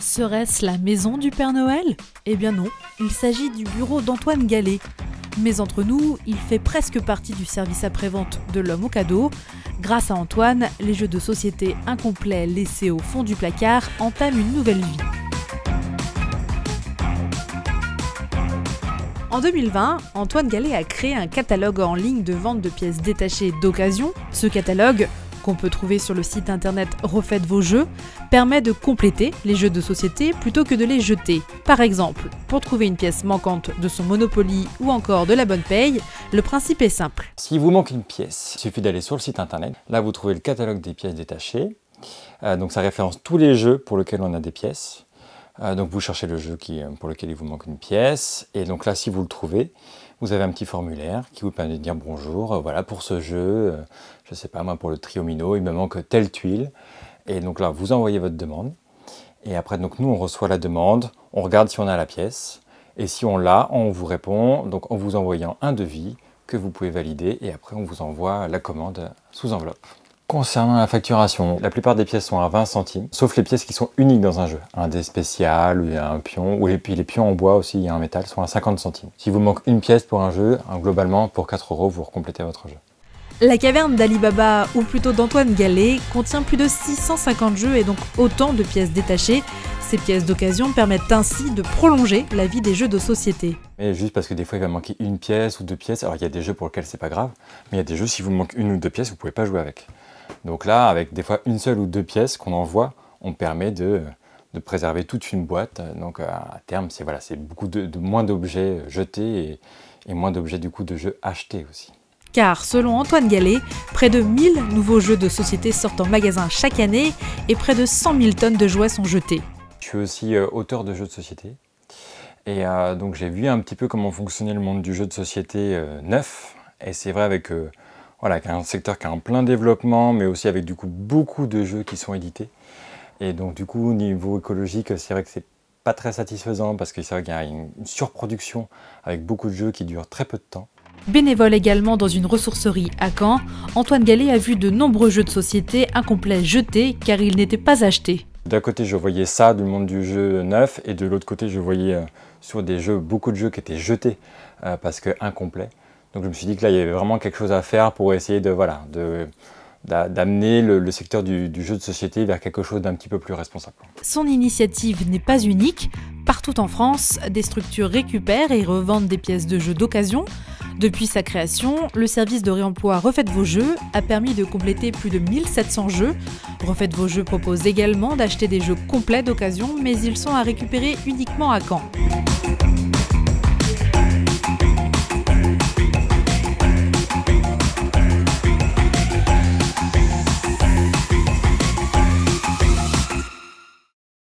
Serait-ce la maison du Père Noël? Eh bien non, il s'agit du bureau d'Antoine Gallet. Mais entre nous, il fait presque partie du service après-vente de l'homme au cadeau. Grâce à Antoine, les jeux de société incomplets laissés au fond du placard entament une nouvelle vie. En 2020, Antoine Gallet a créé un catalogue en ligne de vente de pièces détachées d'occasion. Ce catalogue, qu'on peut trouver sur le site internet Refaites vos jeux, permet de compléter les jeux de société plutôt que de les jeter. Par exemple, pour trouver une pièce manquante de son Monopoly ou encore de la bonne paye, le principe est simple. S'il vous manque une pièce, il suffit d'aller sur le site internet. Là, vous trouvez le catalogue des pièces détachées. Donc ça référence tous les jeux pour lesquels on a des pièces. Donc vous cherchez le jeu pour lequel il vous manque une pièce. Et donc là, si vous le trouvez, vous avez un petit formulaire qui vous permet de dire bonjour, voilà pour ce jeu, je sais pas moi pour le Triomino, il me manque telle tuile. Et donc là, vous envoyez votre demande. Et après, donc nous, on reçoit la demande, on regarde si on a la pièce. Et si on l'a, on vous répond, donc en vous envoyant un devis que vous pouvez valider. Et après, on vous envoie la commande sous enveloppe. Concernant la facturation, la plupart des pièces sont à 20 centimes, sauf les pièces qui sont uniques dans un jeu. Un dé spécial, ou un pion, et puis les pions en bois aussi, il y a un métal, sont à 50 centimes. Si vous manque une pièce pour un jeu, globalement, pour 4 €, vous recomplétez votre jeu. La caverne d'Ali Baba, ou plutôt d'Antoine Gallet, contient plus de 650 jeux et donc autant de pièces détachées. Ces pièces d'occasion permettent ainsi de prolonger la vie des jeux de société. Et juste parce que des fois il va manquer une pièce ou deux pièces, alors il y a des jeux pour lesquels c'est pas grave, mais il y a des jeux, si vous manque une ou deux pièces, vous pouvez pas jouer avec. Donc là, avec des fois une seule ou deux pièces qu'on envoie, on permet de préserver toute une boîte. Donc à terme, c'est beaucoup moins d'objets jetés et moins d'objets du coup de jeux achetés aussi. Car selon Antoine Gallet, près de 1000 nouveaux jeux de société sortent en magasin chaque année et près de 100 000 tonnes de jouets sont jetés. Je suis aussi auteur de jeux de société et donc j'ai vu un petit peu comment fonctionnait le monde du jeu de société neuf. Et c'est vrai avec un secteur qui est en plein développement, mais aussi avec du coup beaucoup de jeux qui sont édités. Et donc du coup, au niveau écologique, c'est vrai que c'est pas très satisfaisant parce que c'est vrai qu'il y a une surproduction avec beaucoup de jeux qui durent très peu de temps. Bénévole également dans une ressourcerie à Caen, Antoine Gallet a vu de nombreux jeux de société incomplets jetés car ils n'étaient pas achetés. D'un côté, je voyais ça du monde du jeu neuf et de l'autre côté, je voyais sur des jeux, beaucoup de jeux qui étaient jetés parce que incomplets. Donc je me suis dit que là, il y avait vraiment quelque chose à faire pour essayer d'amener le secteur du jeu de société vers quelque chose d'un petit peu plus responsable. Son initiative n'est pas unique. Partout en France, des structures récupèrent et revendent des pièces de jeux d'occasion. Depuis sa création, le service de réemploi Refaites vos jeux a permis de compléter plus de 1700 jeux. Refaites vos jeux propose également d'acheter des jeux complets d'occasion, mais ils sont à récupérer uniquement à Caen.